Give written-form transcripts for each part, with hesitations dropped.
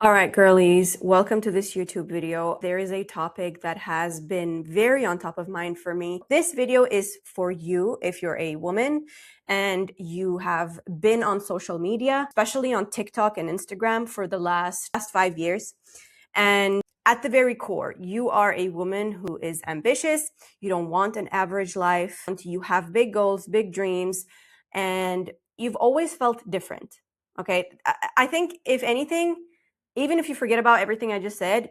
All right, girlies, welcome to this YouTube video. There is a topic that has been very on top of mind for me. This video is for you if you're a woman and you have been on social media, especially on TikTok and Instagram for the last 5 years. And at the very core, you are a woman who is ambitious. You don't want an average life. You have big goals, big dreams, and you've always felt different. Okay. I think if anything, even if you forget about everything I just said,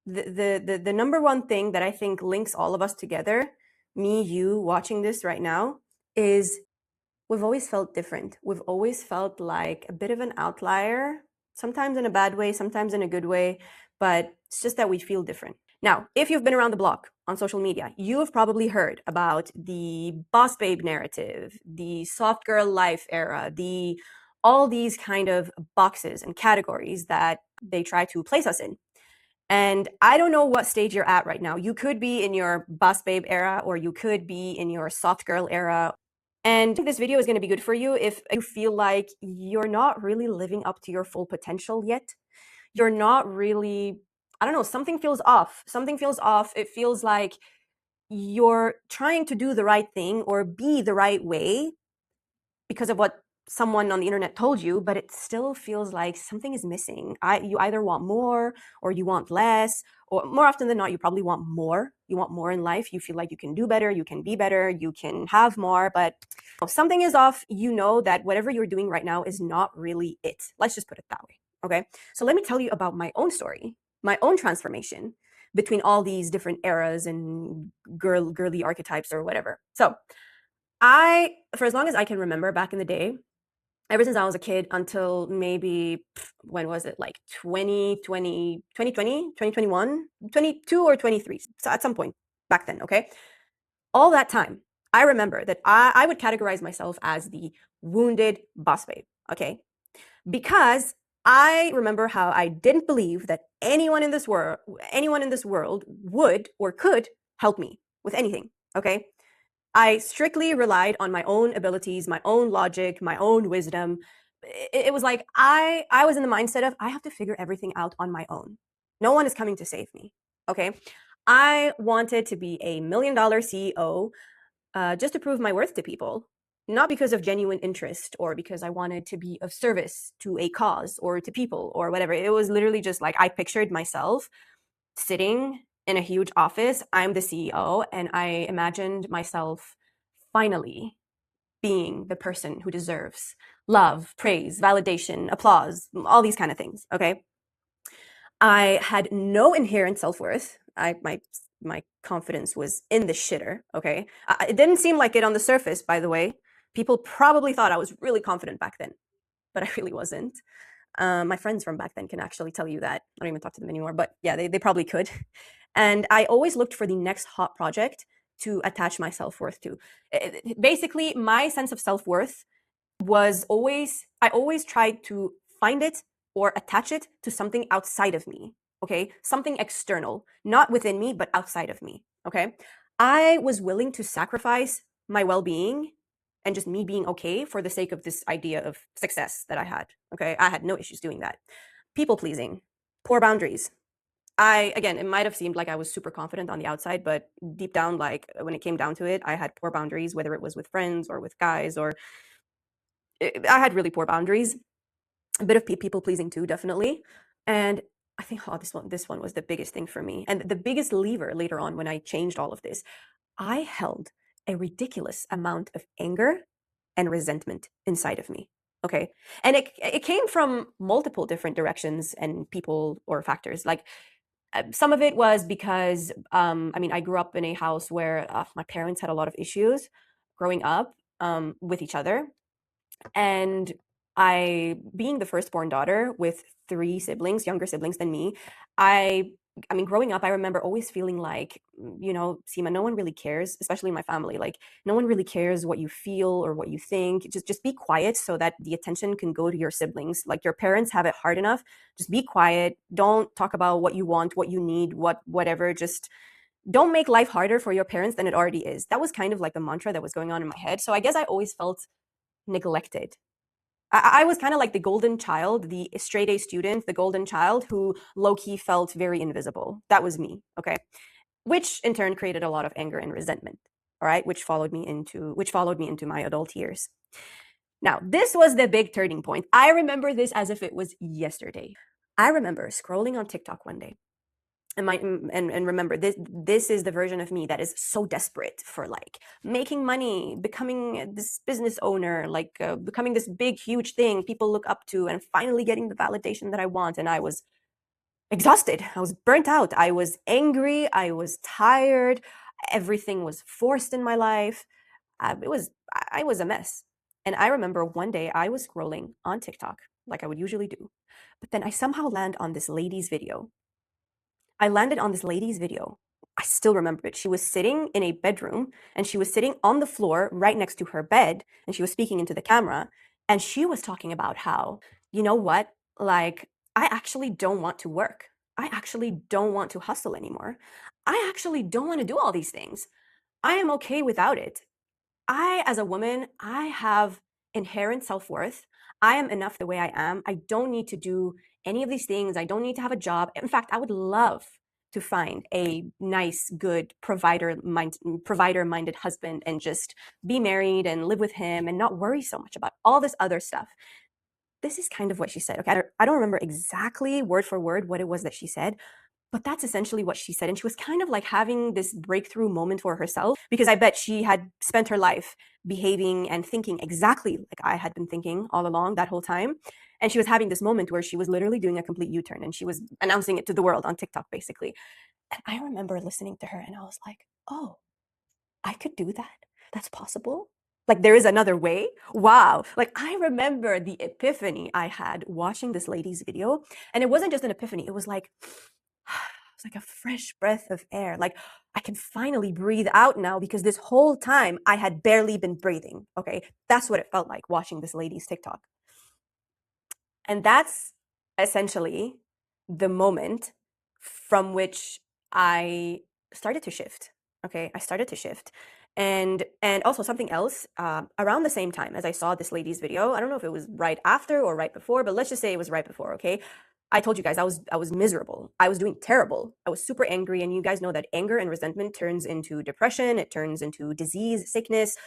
the number one thing that I think links all of us together, me, you watching this right now, is we've always felt different. We've always felt like a bit of an outlier, sometimes in a bad way, sometimes in a good way, but it's just that we feel different. Now, if you've been around the block on social media, you have probably heard about the boss babe narrative, the soft girl life era, all these kind of boxes and categories that they try to place us in. And I don't know what stage you're at right now. You could be in your boss babe era, or you could be in your soft girl era. And this video is going to be good for you if you feel like you're not really living up to your full potential yet. You're not really, I don't know, something feels off. Something feels off. It feels like you're trying to do the right thing or be the right way because of what someone on the internet told you, but it still feels like something is missing. You either want more or you want less, or more often than not, you probably want more. You want more in life. You feel like you can do better, you can be better, you can have more, but something is off. You know that whatever you're doing right now is not really it. Let's just put it that way. Okay. So let me tell you about my own story, my own transformation between all these different eras and girly archetypes or whatever. So for as long as I can remember back in the day, ever since I was a kid until maybe, when was it? Like 2020, 2020, 2021, 22 or 23. So at some point back then, okay? All that time, I remember that I would categorize myself as the wounded boss babe, okay? Because I remember how I didn't believe that anyone in this world would or could help me with anything, okay? I strictly relied on my own abilities, my own logic, my own wisdom. It was like I was in the mindset of I have to figure everything out on my own. No one is coming to save me. Okay. I wanted to be a $1 million CEO just to prove my worth to people, not because of genuine interest or because I wanted to be of service to a cause or to people or whatever. It was literally just like I pictured myself sitting in a huge office. I'm the CEO, and I imagined myself finally being the person who deserves love, praise, validation, applause, all these kind of things. Okay. I had no inherent self-worth. My confidence was in the shitter. Okay. It didn't seem like it on the surface, by the way. People probably thought I was really confident back then, but I really wasn't. My friends from back then can actually tell you that. I don't even talk to them anymore, but yeah, they probably could. And I always looked for the next hot project to attach my self-worth to. Basically, my sense of self-worth I always tried to find it or attach it to something outside of me. Okay. Something external, not within me, but outside of me. Okay. I was willing to sacrifice my well-being and just me being okay for the sake of this idea of success that I had. Okay. I had no issues doing that. People pleasing, poor boundaries. Again, it might have seemed like I was super confident on the outside, but deep down, like when it came down to it, I had poor boundaries, whether it was with friends or with guys, or I had really poor boundaries. A bit of people pleasing too, definitely. And I think, this one was the biggest thing for me. And the biggest lever later on when I changed all of this, I held a ridiculous amount of anger and resentment inside of me. Okay. And it came from multiple different directions and people or factors. Like some of it was because, I grew up in a house where my parents had a lot of issues growing up with each other. And being the firstborn daughter with three siblings, younger siblings than me, growing up, I remember always feeling like, Seema, no one really cares, especially in my family. Like, no one really cares what you feel or what you think. Just be quiet so that the attention can go to your siblings. Like, your parents have it hard enough. Just be quiet. Don't talk about what you want, what you need, whatever. Just don't make life harder for your parents than it already is. That was kind of like the mantra that was going on in my head. So I guess I always felt neglected. I was kind of like the golden child, the straight A student, the golden child who low key felt very invisible. That was me, okay? Which in turn created a lot of anger and resentment, all right, which followed me into my adult years. Now, this was the big turning point. I remember this as if it was yesterday. I remember scrolling on TikTok one day. And remember, this is the version of me that is so desperate for like making money, becoming this business owner, like becoming this big huge thing people look up to, and finally getting the validation that I want. And I was exhausted. I was burnt out. I was angry. I was tired. Everything was forced in my life. I was a mess. And I remember one day I was scrolling on TikTok like I would usually do, but then I somehow land on this lady's video. I landed on this lady's video. I still remember it. She was sitting in a bedroom and she was sitting on the floor right next to her bed and she was speaking into the camera. And she was talking about how, you know what? Like, I actually don't want to work. I actually don't want to hustle anymore. I actually don't want to do all these things. I am okay without it. I, as a woman, I have inherent self worth. I am enough the way I am. I don't need to do any of these things. I don't need to have a job. In fact, I would love to find a nice, good provider minded husband and just be married and live with him and not worry so much about all this other stuff. This is kind of what she said. Okay, I don't remember exactly word for word what it was that she said, but that's essentially what she said. And she was kind of like having this breakthrough moment for herself because I bet she had spent her life behaving and thinking exactly like I had been thinking all along that whole time. And she was having this moment where she was literally doing a complete U turn and she was announcing it to the world on TikTok, basically. And I remember listening to her and I was like, oh, I could do that. That's possible. Like there is another way. Wow. Like I remember the epiphany I had watching this lady's video. And it wasn't just an epiphany, it was like, it's like a fresh breath of air. Like I can finally breathe out now because this whole time I had barely been breathing. Okay. That's what it felt like watching this lady's TikTok. And that's essentially the moment from which I started to shift. Okay, I started to shift. And also something else, around the same time as I saw this lady's video, I don't know if it was right after or right before, but let's just say it was right before, okay? I told you guys I was miserable. I was doing terrible. I was super angry, and you guys know that anger and resentment turns into depression, it turns into disease, sickness,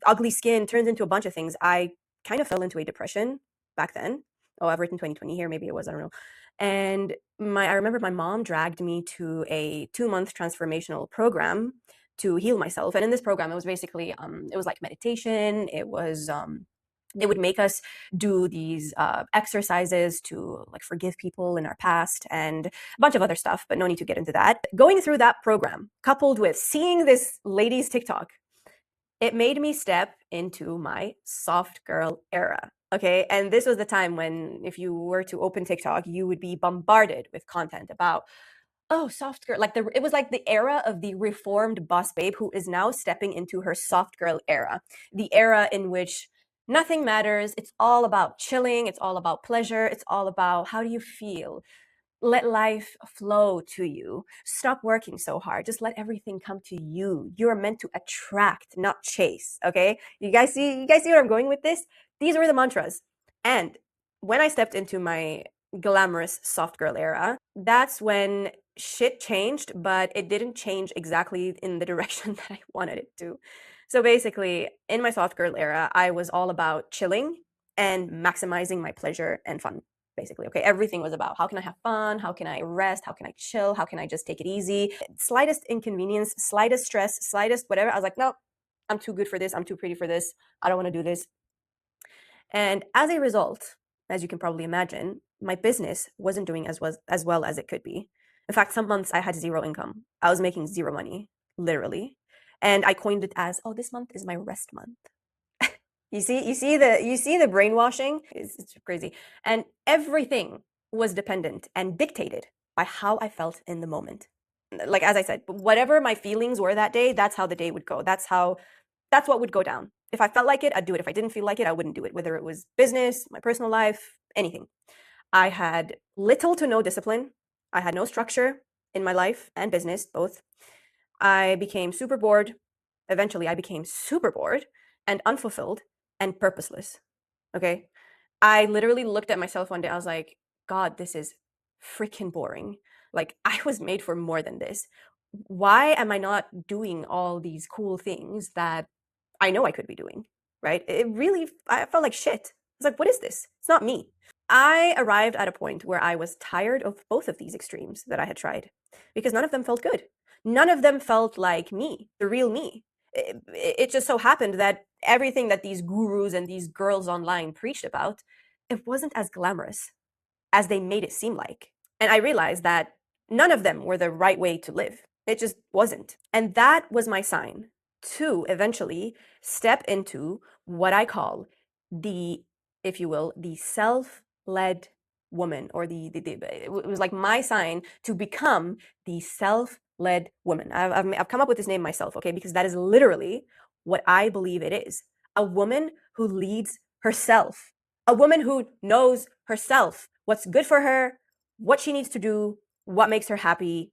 ugly skin, turns into a bunch of things. I kind of fell into a depression back then. Oh, I've written 2020 here, maybe it was, I don't know. And I remember my mom dragged me to a 2-month transformational program to heal myself. And in this program, it was basically it was like meditation. It was they would make us do these exercises to like forgive people in our past and a bunch of other stuff, but no need to get into that. Going through that program, coupled with seeing this lady's TikTok, it made me step into my soft girl era. Okay. And this was the time when, if you were to open TikTok, you would be bombarded with content about, oh, soft girl. Like it was like the era of the reformed boss babe who is now stepping into her soft girl era, the era in which nothing matters. It's all about chilling. It's all about pleasure. It's all about how do you feel? Let life flow to you. Stop working so hard. Just let everything come to you. You're meant to attract, not chase. Okay? You guys see where I'm going with this? These were the mantras. And when I stepped into my glamorous soft girl era, that's when shit changed, but it didn't change exactly in the direction that I wanted it to. So basically, in my soft girl era, I was all about chilling and maximizing my pleasure and fun, basically. Okay, everything was about how can I have fun, how can I rest, how can I chill, how can I just take it easy. Slightest inconvenience, slightest stress, slightest whatever, I was like, no, I'm too good for this, I'm too pretty for this, I don't want to do this. And as a result, as you can probably imagine, my business wasn't doing as well as it could be. In fact, some months I had zero income. I was making zero money, literally. And I coined it as, oh, this month is my rest month. You see the brainwashing? It's crazy. And everything was dependent and dictated by how I felt in the moment. Like as I said, whatever my feelings were that day, that's how the day would go. That's what would go down. If I felt like it, I'd do it. If I didn't feel like it, I wouldn't do it, whether it was business, my personal life, anything. I had little to no discipline. I had no structure in my life and business, both. I became super bored. Eventually, I became super bored and unfulfilled and purposeless. Okay. I literally looked at myself one day. I was like, God, this is freaking boring. Like, I was made for more than this. Why am I not doing all these cool things that I know I could be doing? Right? It really, I felt like shit. I was like, what is this? It's not me. I arrived at a point where I was tired of both of these extremes that I had tried because none of them felt good. None of them felt like me, the real me. It just so happened that everything that these gurus and these girls online preached about, it wasn't as glamorous as they made it seem like. And I realized that none of them were the right way to live. It just wasn't. And that was my sign to eventually step into what I call the, if you will, the self led woman, or it was like my sign to become the self led woman. I've come up with this name myself, okay, because that is literally what I believe it is: a woman who leads herself, a woman who knows herself, what's good for her, what she needs to do, what makes her happy,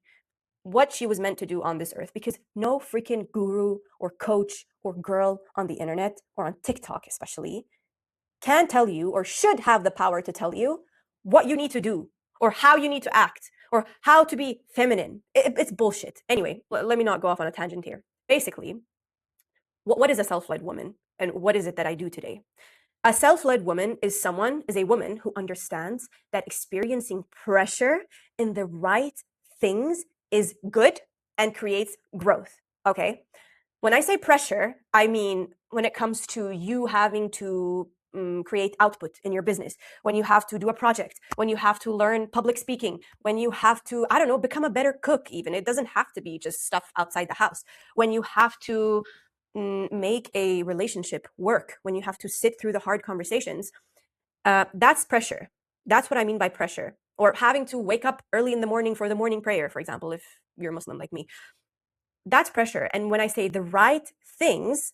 what she was meant to do on this earth. Because no freaking guru or coach or girl on the internet, or on TikTok especially, can tell you or should have the power to tell you what you need to do or how you need to act or how to be feminine. It's bullshit. Anyway, let me not go off on a tangent here. Basically, what is a self-led woman and what is it that I do today? A self-led woman is a woman who understands that experiencing pressure in the right things is good and creates growth. Okay? When I say pressure, I mean when it comes to you having to create output in your business, when you have to do a project, when you have to learn public speaking, when you have to, I don't know, become a better cook, even. It doesn't have to be just stuff outside the house. When you have to make a relationship work, when you have to sit through the hard conversations, that's pressure. That's what I mean by pressure. Or having to wake up early in the morning for the morning prayer, for example, if you're Muslim like me. That's pressure. And when I say the right things,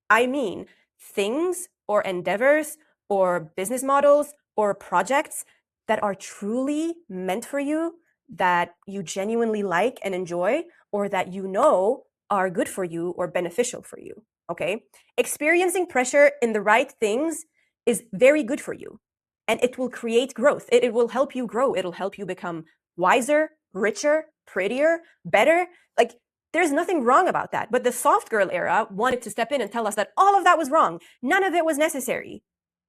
I mean things or endeavors or business models or projects that are truly meant for you, that you genuinely like and enjoy, or that you know are good for you or beneficial for you. Okay? Experiencing pressure in the right things is very good for you, and it will create growth. It will help you grow. It'll help you become wiser, richer, prettier, better. Like, there's nothing wrong about that. But the soft girl era wanted to step in and tell us that all of that was wrong. None of it was necessary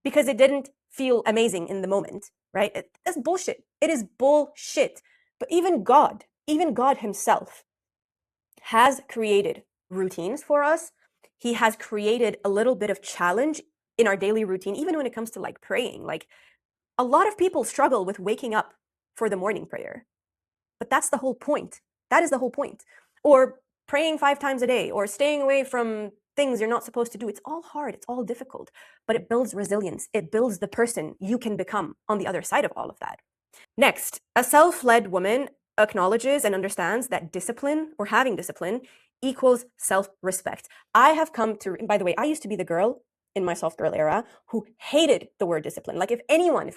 because it didn't feel amazing in the moment, right? That's bullshit. It is bullshit. But even God himself has created routines for us. He has created a little bit of challenge in our daily routine, even when it comes to like praying. Like, a lot of people struggle with waking up for the morning prayer. But that's the whole point. That is the whole point. Or praying 5 times a day, or staying away from things you're not supposed to do. It's all hard. It's all difficult. But it builds resilience. It builds the person you can become on the other side of all of that. Next, a self-led woman acknowledges and understands that discipline, or having discipline, equals self-respect. I have come to, by the way, I used to be the girl in my soft girl era who hated the word discipline. Like, if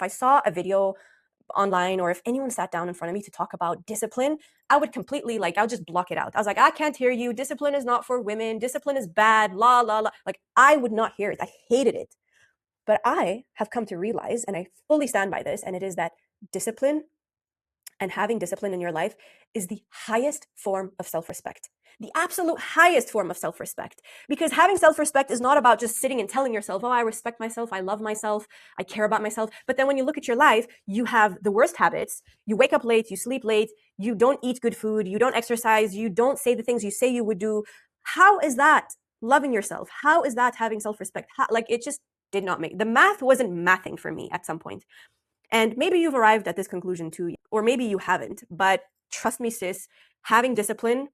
I saw a video online, or if anyone sat down in front of me to talk about discipline, I would completely, like, I would just block it out. I was like, I can't hear you. Discipline is not for women. Discipline is bad. La, la, la. Like, I would not hear it. I hated it. But I have come to realize, and I fully stand by this, and it is that discipline and having discipline in your life is the highest form of self-respect. The absolute highest form of self-respect. Because having self-respect is not about just sitting and telling yourself, oh, I respect myself, I love myself, I care about myself. But then when you look at your life, you have the worst habits. You wake up late, you sleep late, you don't eat good food, you don't exercise, you don't say the things you say you would do. How is that loving yourself? How is that having self-respect? Like, it just did not make, the math wasn't mathing for me at some point. And maybe you've arrived at this conclusion too, or maybe you haven't. But trust me, sis, having discipline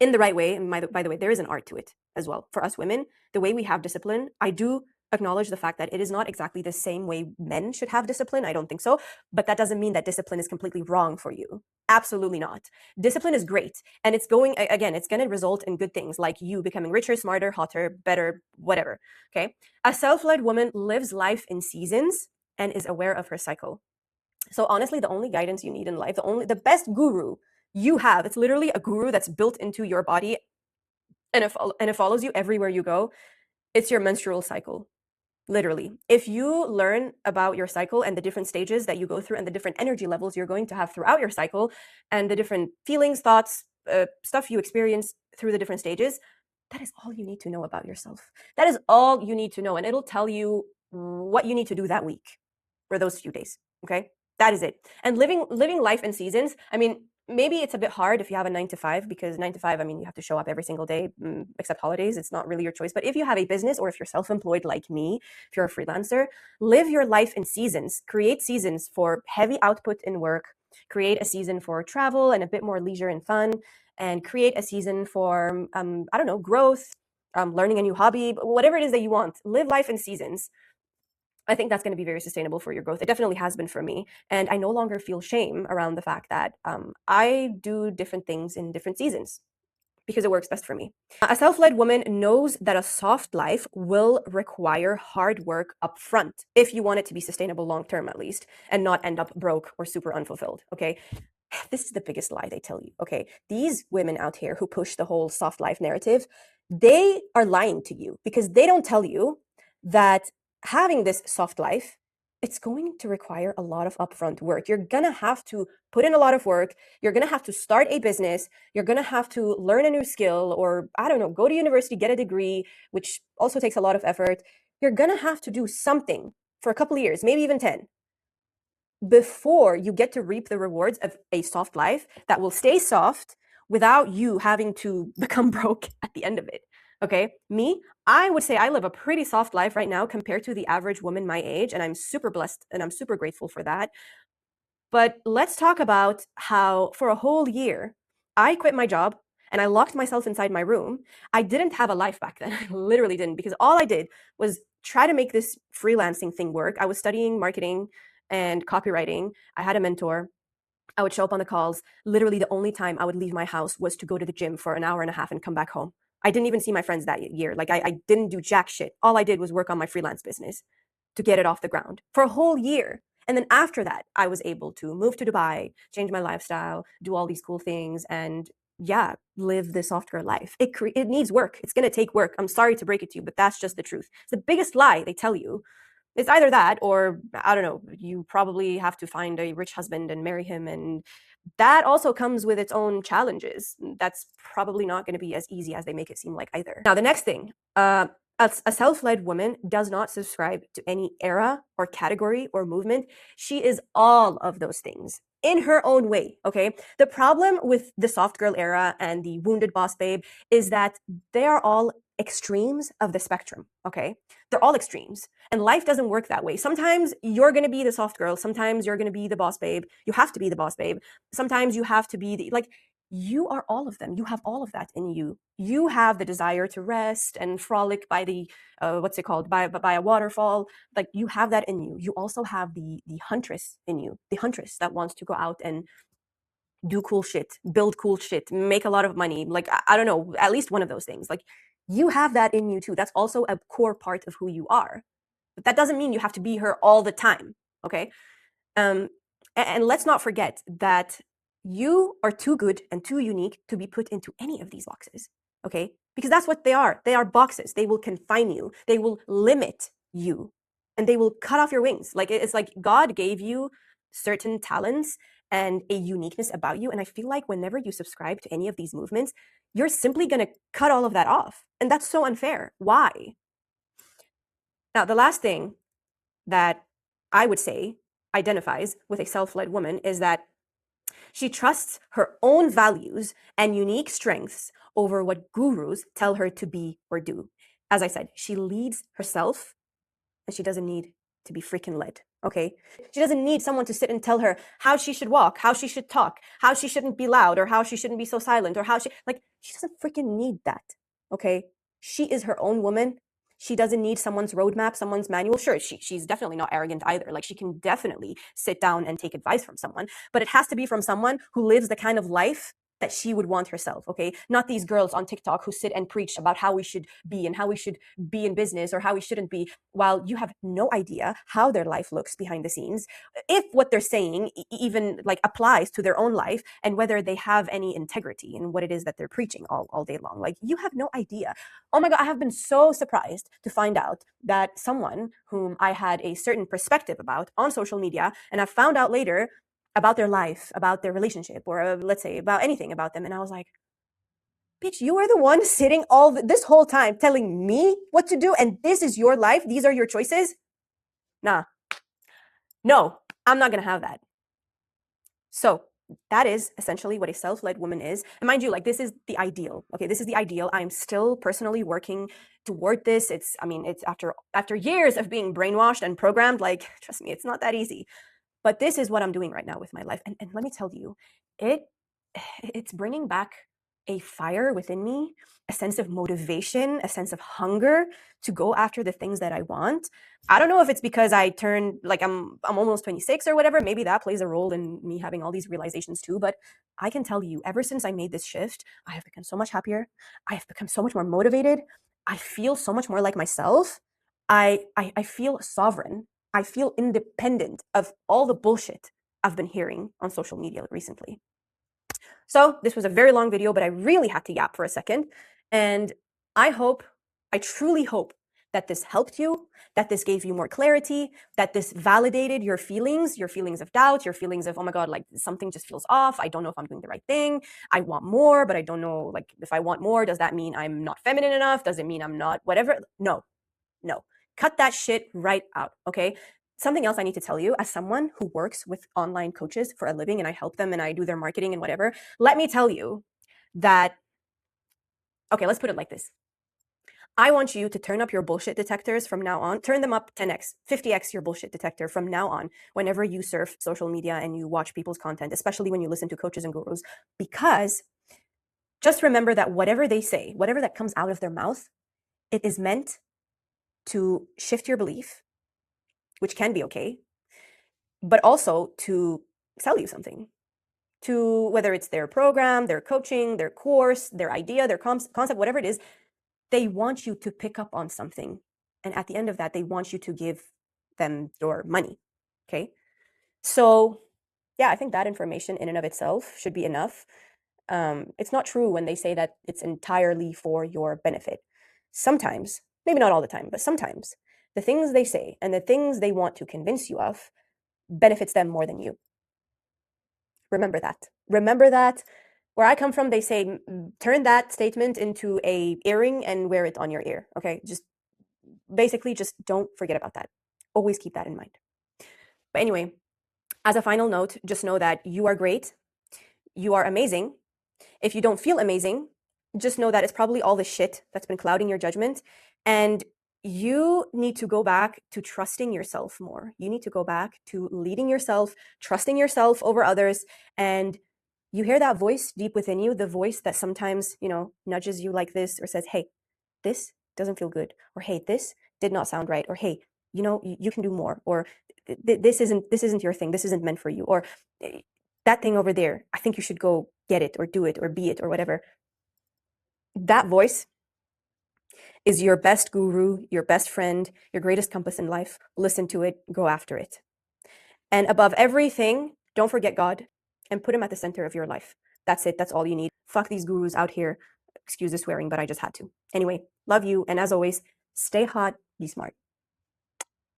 in the right way, and by the way, there is an art to it as well. For us women, the way we have discipline, I do acknowledge the fact that it is not exactly the same way men should have discipline. I don't think so. But that doesn't mean that discipline is completely wrong for you. Absolutely not. Discipline is great. And it's going, again, it's going to result in good things like you becoming richer, smarter, hotter, better, whatever. Okay. A self-led woman lives life in seasons and is aware of her cycle. So honestly, the only guidance you need in life, the best guru you have, it's literally a guru that's built into your body, and it follows you everywhere you go. It's your menstrual cycle. Literally. If you learn about your cycle and the different stages that you go through and the different energy levels you're going to have throughout your cycle and the different feelings, thoughts, stuff you experience through the different stages, that is all you need to know about yourself. That is all you need to know. And it'll tell you what you need to do that week or those few days. Okay? That is it. And living life in seasons, I mean, maybe it's a bit hard if you have a 9 to 5, because 9 to 5, I mean, you have to show up every single day, except holidays. It's not really your choice. But if you have a business, or if you're self-employed like me, if you're a freelancer, live your life in seasons. Create seasons for heavy output in work, create a season for travel and a bit more leisure and fun, and create a season for, I don't know, growth, learning a new hobby, whatever it is that you want. Live life in seasons. I think that's going to be very sustainable for your growth. It definitely has been for me. And I no longer feel shame around the fact that I do different things in different seasons because it works best for me. A self-led woman knows that a soft life will require hard work up front if you want it to be sustainable long term, at least, and not end up broke or super unfulfilled. Okay. This is the biggest lie they tell you. Okay. These women out here who push the whole soft life narrative, they are lying to you because they don't tell you that having this soft life, it's going to require a lot of upfront work. You're going to have to put in a lot of work. You're going to have to start a business. You're going to have to learn a new skill, or I don't know, go to university, get a degree, which also takes a lot of effort. You're going to have to do something for a couple of years, maybe even 10, before you get to reap the rewards of a soft life that will stay soft without you having to become broke at the end of it. Okay, me, I would say I live a pretty soft life right now compared to the average woman my age, and I'm super blessed and I'm super grateful for that. But let's talk about how for a whole year, I quit my job and I locked myself inside my room. I didn't have a life back then. I literally didn't, because all I did was try to make this freelancing thing work. I was studying marketing and copywriting. I had a mentor. I would show up on the calls. Literally, the only time I would leave my house was to go to the gym for an hour and a half and come back home. I didn't even see my friends that year. Like, I didn't do jack shit. All I did was work on my freelance business to get it off the ground for a whole year. And then after that, I was able to move to Dubai, change my lifestyle, do all these cool things, and yeah, live the soft girl life. It needs work. It's going to take work. I'm sorry to break it to you, but that's just the truth. It's the biggest lie they tell you. It's either that, or I don't know, you probably have to find a rich husband and marry him, and that also comes with its own challenges. That's probably not going to be as easy as they make it seem like either. Now, the next thing, a self-led woman does not subscribe to any era or category or movement. She is all of those things in her own way, okay? The problem with the soft girl era and the wounded boss babe is that they are all extremes of the spectrum, okay? They're all extremes. And life doesn't work that way. Sometimes you're going to be the soft girl. Sometimes you're going to be the boss babe. You have to be the boss babe. Sometimes you have to be the, like, you are all of them. You have all of that in you. You have the desire to rest and frolic by the, what's it called, by a waterfall. Like, you have that in you. You also have the huntress in you, the huntress that wants to go out and do cool shit, build cool shit, make a lot of money. Like, I don't know, at least one of those things. Like, you have that in you too. That's also a core part of who you are. But that doesn't mean you have to be her all the time, okay? And let's not forget that you are too good and too unique to be put into any of these boxes, okay? Because that's what they are. They are boxes. They will confine you. They will limit you, and they will cut off your wings. Like, it's like God gave you certain talents and a uniqueness about you. And I feel like whenever you subscribe to any of these movements, you're simply going to cut all of that off. And that's so unfair. Why? Now, the last thing that I would say identifies with a self-led woman is that she trusts her own values and unique strengths over what gurus tell her to be or do. As I said, she leads herself, and she doesn't need to be freaking led, okay? She doesn't need someone to sit and tell her how she should walk, how she should talk, how she shouldn't be loud, or how she shouldn't be so silent, or how she doesn't freaking need that, okay? She is her own woman. She doesn't need someone's roadmap, someone's manual. Sure, she's definitely not arrogant either. Like, she can definitely sit down and take advice from someone, but it has to be from someone who lives the kind of life that she would want herself, okay? Not these girls on TikTok who sit and preach about how we should be and how we should be in business or how we shouldn't be, while you have no idea how their life looks behind the scenes, if what they're saying even like applies to their own life, and whether they have any integrity in what it is that they're preaching all day long. Like, you have no idea. Oh my God, I have been so surprised to find out that someone whom I had a certain perspective about on social media, and I found out later about their life, about their relationship, or let's say about anything about them. And I was like, bitch, you are the one sitting this whole time telling me what to do, and this is your life. These are your choices. Nah, no, I'm not going to have that. So that is essentially what a self-led woman is. And mind you, like, this is the ideal. Okay, this is the ideal. I'm still personally working toward this. It's after years of being brainwashed and programmed, like, trust me, it's not that easy. But this is what I'm doing right now with my life. And let me tell you, it's bringing back a fire within me, a sense of motivation, a sense of hunger to go after the things that I want. I don't know if it's because I turned, like, I'm almost 26 or whatever. Maybe that plays a role in me having all these realizations too. But I can tell you, ever since I made this shift, I have become so much happier. I have become so much more motivated. I feel so much more like myself. I feel sovereign. I feel independent of all the bullshit I've been hearing on social media recently. So this was a very long video, but I really had to yap for a second. And I truly hope that this helped you, that this gave you more clarity, that this validated your feelings of doubt, your feelings of, oh my God, like, something just feels off. I don't know if I'm doing the right thing. I want more, but I don't know, like, if I want more, does that mean I'm not feminine enough? Does it mean I'm not whatever? No. Cut that shit right out, okay? Something else I need to tell you, as someone who works with online coaches for a living, and I help them and I do their marketing and whatever, let me tell you that, okay, let's put it like this. I want you to turn up your bullshit detectors from now on. Turn them up 10x, 50x your bullshit detector from now on whenever you surf social media and you watch people's content, especially when you listen to coaches and gurus, because just remember that whatever they say, whatever that comes out of their mouth, it is meant to shift your belief, which can be okay, but also to sell you something, to whether it's their program, their coaching, their course, their idea, their concept, whatever it is, they want you to pick up on something. And at the end of that, they want you to give them your money. Okay. So yeah, I think that information in and of itself should be enough. It's not true when they say that it's entirely for your benefit. Sometimes, maybe not all the time, but sometimes the things they say and the things they want to convince you of benefits them more than you. Remember that. Remember that. Where I come from, they say, turn that statement into a earring and wear it on your ear. Okay, just basically just don't forget about that. Always keep that in mind. But anyway, as a final note, just know that you are great. You are amazing. If you don't feel amazing, just know that it's probably all the shit that's been clouding your judgment. And you need to go back to trusting yourself more. You need to go back to leading yourself, trusting yourself over others. And you hear that voice deep within you, the voice that sometimes, nudges you like this or says, hey, this doesn't feel good. Or, hey, this did not sound right. Or, hey, you can do more. Or this isn't your thing. This isn't meant for you. Or that thing over there, I think you should go get it or do it or be it or whatever. That voice is your best guru, your best friend, your greatest compass in life. Listen to it, go after it. And above everything, don't forget God and put him at the center of your life. That's it. That's all you need. Fuck these gurus out here. Excuse the swearing, but I just had to. Anyway, love you. And as always, stay hot, be smart.